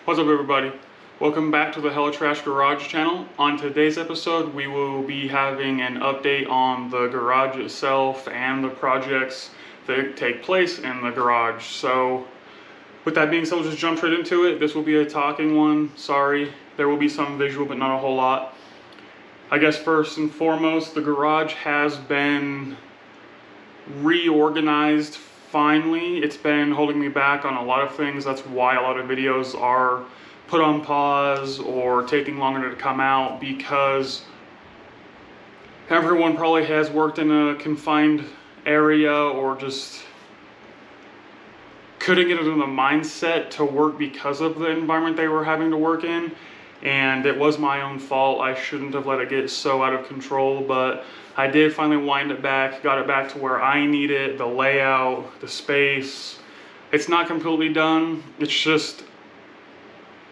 What's up, everybody? Welcome back to the Hella Trash Garage channel. On today's episode, we will be having an update on the garage itself and the projects that take place in the garage. So with that being said, we'll just jump straight into it. This will be a talking one. Sorry, there will be some visual, but not a whole lot. I guess first and foremost, the garage has been reorganized. Finally, it's been holding me back on a lot of things. That's why a lot of videos are put on pause or taking longer to come out, because everyone probably has worked in a confined area or just couldn't get into the mindset to work because of the environment they were having to work in. And it was my own fault. I shouldn't have let it get so out of control, but I did finally wind it back, got it back to where I need it, the layout, the space. It's not completely done. It's just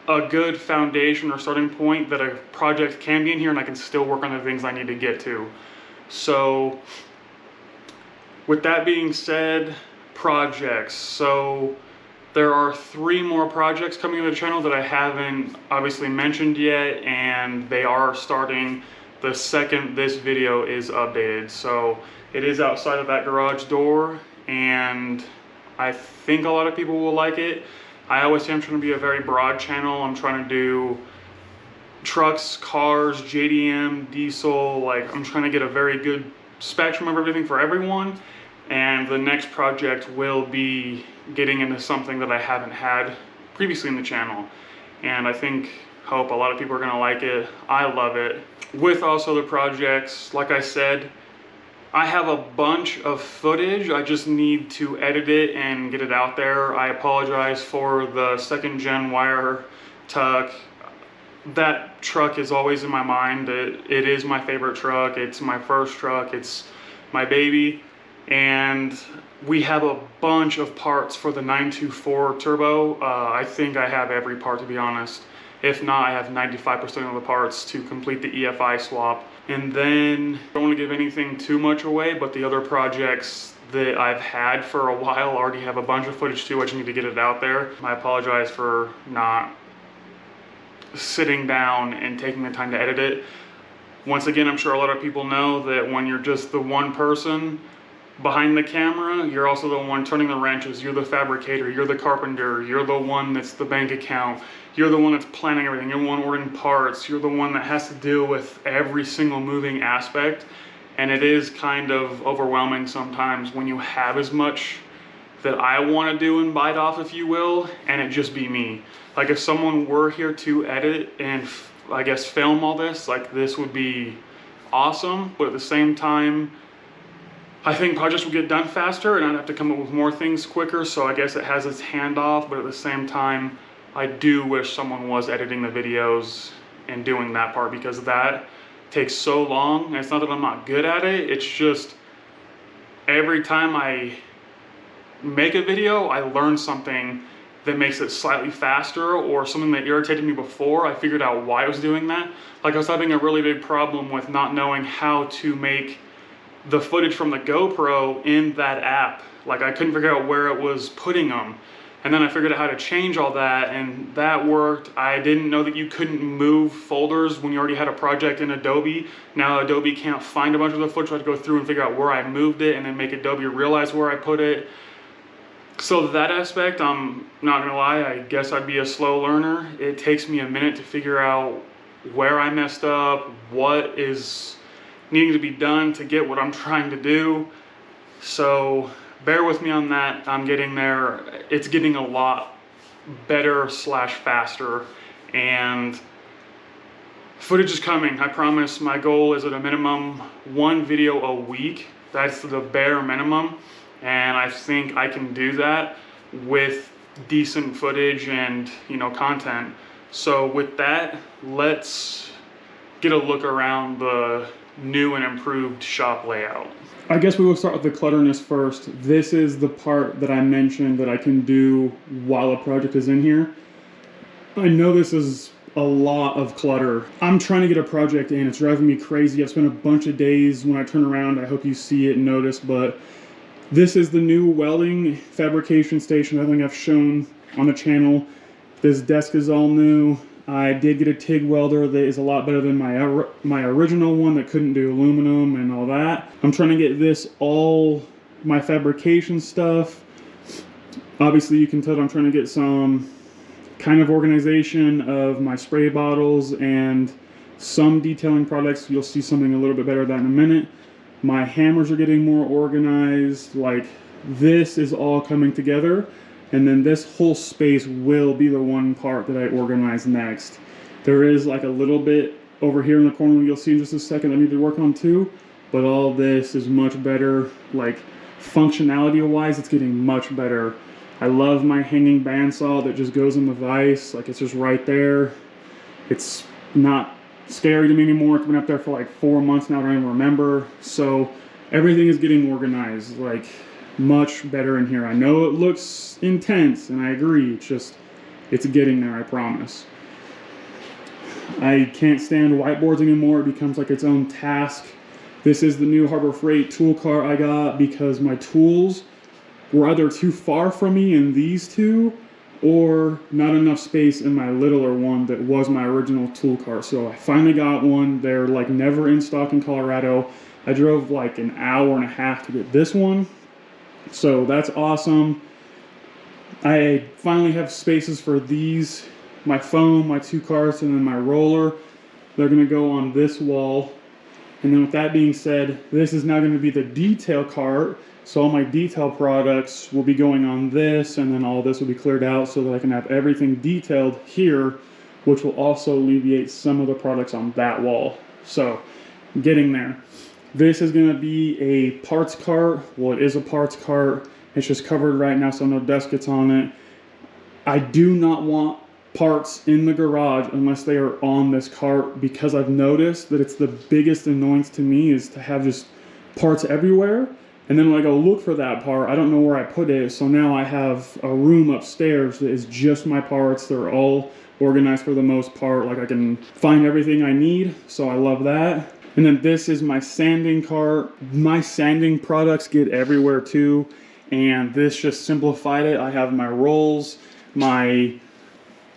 a good foundation or starting point that a project can be in here, and I can still work on the things I need to get to. So with that being said, projects. So there are 3 more projects coming to the channel that I haven't obviously mentioned yet, and they are starting the second this video is updated. So it is outside of that garage door, and I think a lot of people will like it. I always say I'm trying to be a very broad channel. I'm trying to do trucks, cars, JDM, diesel. Like, I'm trying to get a very good spectrum of everything for everyone. And the next project will be getting into something that I haven't had previously in the channel. And I hope a lot of people are gonna like it. I love it. With also the projects, like I said, I have a bunch of footage. I just need to edit it and get it out there. I apologize for the 2nd gen wire tuck. That truck is always in my mind. It is my favorite truck. It's my first truck. It's my baby. And we have a bunch of parts for the 924 turbo. I think I have every part, to be honest. If not, I have 95% of the parts to complete the EFI swap. And then, I don't want to give anything too much away, but the other projects that I've had for a while already have a bunch of footage too. I just need to get it out there. I apologize for not sitting down and taking the time to edit it. Once again, I'm sure a lot of people know that when you're just the one person behind the camera, you're also the one turning the wrenches, you're the fabricator, you're the carpenter, you're the one that's the bank account, you're the one that's planning everything, you're the one ordering parts, you're the one that has to deal with every single moving aspect. And it is kind of overwhelming sometimes when you have as much that I want to do and bite off, if you will, and it just be me. Like, if someone were here to edit and I guess film all this, like, this would be awesome. But at the same time, I think projects will get done faster and I'd have to come up with more things quicker, so I guess it has its handoff. But at the same time, I do wish someone was editing the videos and doing that part, because that takes so long. And it's not that I'm not good at it, it's just every time I make a video, I learn something that makes it slightly faster, or something that irritated me before. I figured out why I was doing that. Like, I was having a really big problem with not knowing how to make the footage from the GoPro in that app. Like, I couldn't figure out where it was putting them. And then I figured out how to change all that, and that worked. I didn't know that you couldn't move folders when you already had a project in Adobe. Now Adobe can't find a bunch of the footage, so I had to go through and figure out where I moved it and then make Adobe realize where I put it. So that aspect, I'm not gonna lie, I guess I'd be a slow learner. It takes me a minute to figure out where I messed up, what is needing to be done to get what I'm trying to do. So bear with me on that. I'm getting there. It's getting a lot better / faster, and footage is coming. I promise. My goal is at a minimum 1 video a week. That's the bare minimum, and I think I can do that with decent footage and, you know, content. So with that, let's get a look around the new and improved shop layout. I guess we will start with the clutterness first. This is the part that I mentioned that I can do while a project is in here. I know this is a lot of clutter. I'm trying to get a project in. It's driving me crazy. I've spent a bunch of days. When I turn around, I hope you see it and notice, but this is the new welding fabrication station I think I've shown on the channel. This desk is all new. I did get a TIG welder that is a lot better than my original one that couldn't do aluminum and all that. I'm trying to get this all my fabrication stuff. Obviously you can tell I'm trying to get some kind of organization of my spray bottles and some detailing products. You'll see something a little bit better of that in a minute. My hammers are getting more organized. Like, this is all coming together, and then this whole space will be the one part that I organize next. There is like a little bit over here in the corner you'll see in just a second I need to work on too, but all this is much better. Like, functionality wise, it's getting much better. I love my hanging bandsaw that just goes in the vise. Like, it's just right there. It's not scary to me anymore. It's been up there for like 4 months now, I don't even remember. So everything is getting organized, like, much better in here. I know it looks intense, and I agree. It's getting there, I promise. I can't stand whiteboards anymore. It becomes like its own task. This is the new Harbor Freight tool cart I got because my tools were either too far from me in these two, or not enough space in my littler one that was my original tool cart. So I finally got one. They're like never in stock in Colorado. I drove like an hour and a half to get this one. So that's awesome. I finally have spaces for these, my foam, my two carts, and then my roller. They're gonna go on this wall. And then with that being said, this is now gonna be the detail cart. So all my detail products will be going on this, and then all this will be cleared out so that I can have everything detailed here, which will also alleviate some of the products on that wall. So, getting there. This is gonna be a parts cart. Well, it is a parts cart. It's just covered right now so no dust gets on it. I do not want parts in the garage unless they are on this cart, because I've noticed that it's the biggest annoyance to me is to have just parts everywhere. And then when I go look for that part, I don't know where I put it. So now I have a room upstairs that is just my parts. They're all organized for the most part. Like, I can find everything I need. So I love that. And then this is my sanding cart. My sanding products get everywhere too. And this just simplified it. I have my rolls,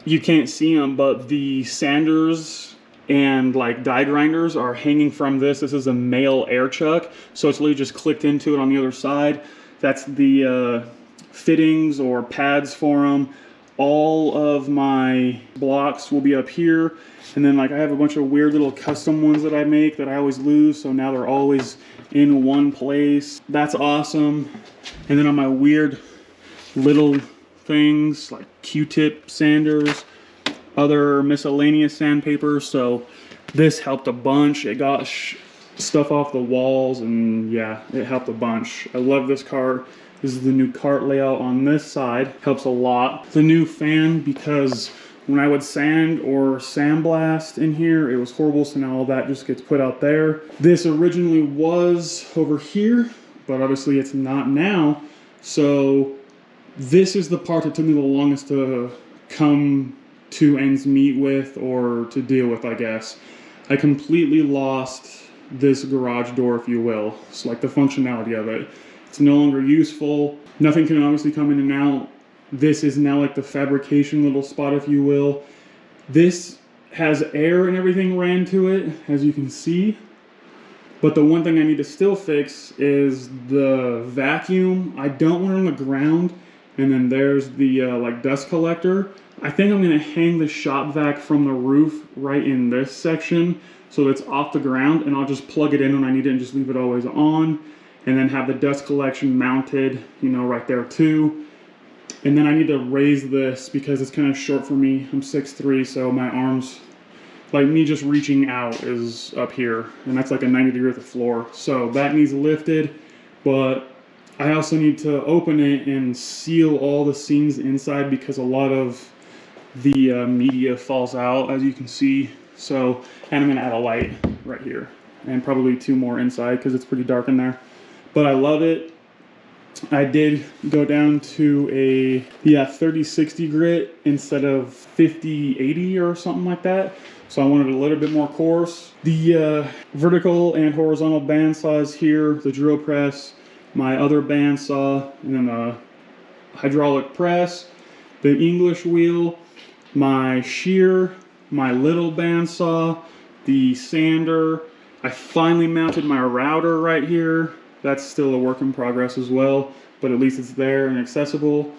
you can't see them, but the sanders and like die grinders are hanging from this. This is a male air chuck, so it's literally just clicked into it on the other side. That's the fittings or pads for them. All of my blocks will be up here, and then like I have a bunch of weird little custom ones that I make that I always lose, so now they're always in one place. That's awesome. And then on my weird little things like Q-tip sanders, other miscellaneous sandpaper. So this helped a bunch. It got stuff off the walls, and yeah, it helped a bunch. I love this cart. This is the new cart layout on this side. Helps a lot. The new fan, because when I would sand or sandblast in here, it was horrible, so now all that just gets put out there. This originally was over here, but obviously it's not now. So this is the part that took me the longest to come to ends meet with, or to deal with, I guess. I completely lost this garage door, if you will. It's like the functionality of it. It's no longer useful. Nothing can obviously come in and out. This is now like the fabrication little spot, if you will. This has air and everything ran to it, as you can see. But the one thing I need to still fix is the vacuum. I don't want it on the ground. And then there's the like dust collector. I think I'm gonna hang the shop vac from the roof right in this section so it's off the ground, and I'll just plug it in when I need it and just leave it always on. And then have the dust collection mounted, you know, right there too. And then I need to raise this because it's kind of short for me. I'm 6'3", so my arms, like me just reaching out is up here, and that's like a 90 degree at the floor. So that needs lifted, but I also need to open it and seal all the seams inside because a lot of the media falls out, as you can see. So, and I'm gonna add a light right here and probably 2 more inside because it's pretty dark in there. But I love it. I did go down to a 3060 grit instead of 5080 or something like that. So I wanted a little bit more coarse. The vertical and horizontal bandsaws here, the drill press, my other bandsaw, and then a hydraulic press, the English wheel. my shear, my little bandsaw, the sander. I finally mounted my router right here. That's still a work in progress as well, but at least it's there and accessible.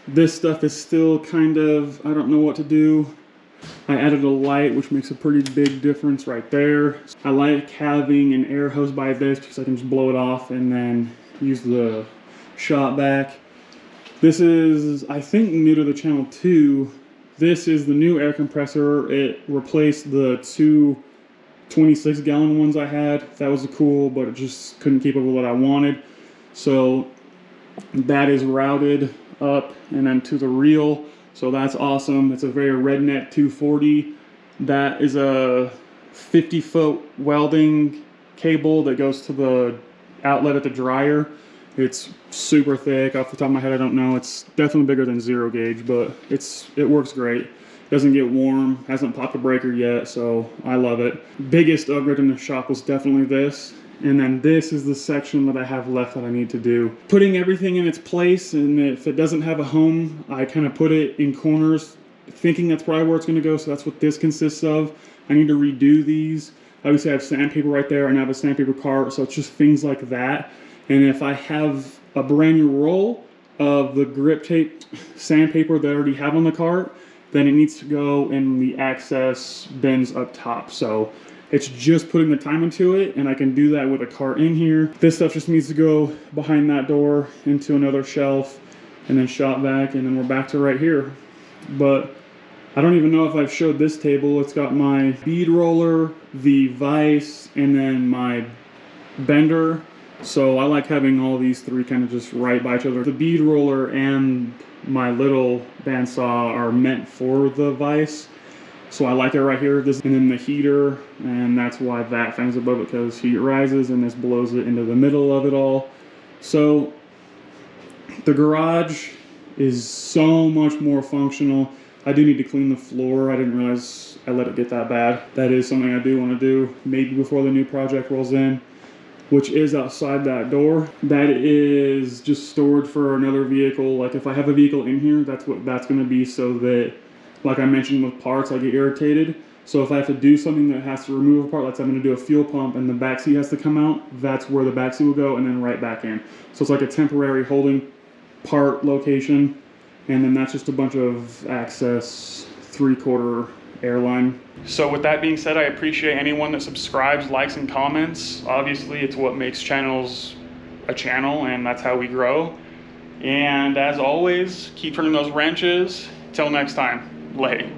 This stuff is still kind of, I don't know what to do. I added a light, which makes a pretty big difference right there. I like having an air hose by this because I can just blow it off and then use the shop vac. This is, I think, new to the channel too. This is the new air compressor. It replaced the two 26-gallon ones I had. That was cool, but it just couldn't keep up with what I wanted. So that is routed up and then to the reel. So that's awesome. It's a very Redneck 240. That is a 50-foot welding cable that goes to the outlet at the dryer. It's super thick. Off the top of my head, I don't know. It's definitely bigger than 0 gauge, but it works great. Doesn't get warm, hasn't popped a breaker yet, so I love it. Biggest upgrade in the shop was definitely this. And then this is the section that I have left that I need to do. Putting everything in its place, and if it doesn't have a home, I kind of put it in corners, thinking that's probably where it's gonna go, so that's what this consists of. I need to redo these. Obviously I have sandpaper right there, and I have a sandpaper cart, so it's just things like that. And if I have a brand new roll of the grip tape sandpaper that I already have on the cart, then it needs to go in the access bins up top. So it's just putting the time into it, and I can do that with a cart in here. This stuff just needs to go behind that door into another shelf and then shop vac, and then we're back to right here. But I don't even know if I've showed this table. It's got my bead roller, the vise, and then my bender. So I like having all these three kind of just right by each other. The bead roller and my little bandsaw are meant for the vise. So I like it right here. This, and then the heater, and that's why that thing's above it, because heat rises and this blows it into the middle of it all. So the garage is so much more functional. I do need to clean the floor. I didn't realize I let it get that bad. That is something I do want to do, maybe before the new project rolls in, which is outside that door. That is just stored for another vehicle. Like if I have a vehicle in here, that's what that's going to be, so that, like I mentioned with parts, I get irritated. So if I have to do something that has to remove a part, let's say I'm going to do a fuel pump and the back seat has to come out, that's where the back seat will go, and then right back in. So it's like a temporary holding part location, and then that's just a bunch of access 3/4 airline. So with that being said, I appreciate anyone that subscribes, likes, and comments. Obviously, it's what makes channels a channel, and that's how we grow. And as always, keep turning those wrenches. Till next time, lay.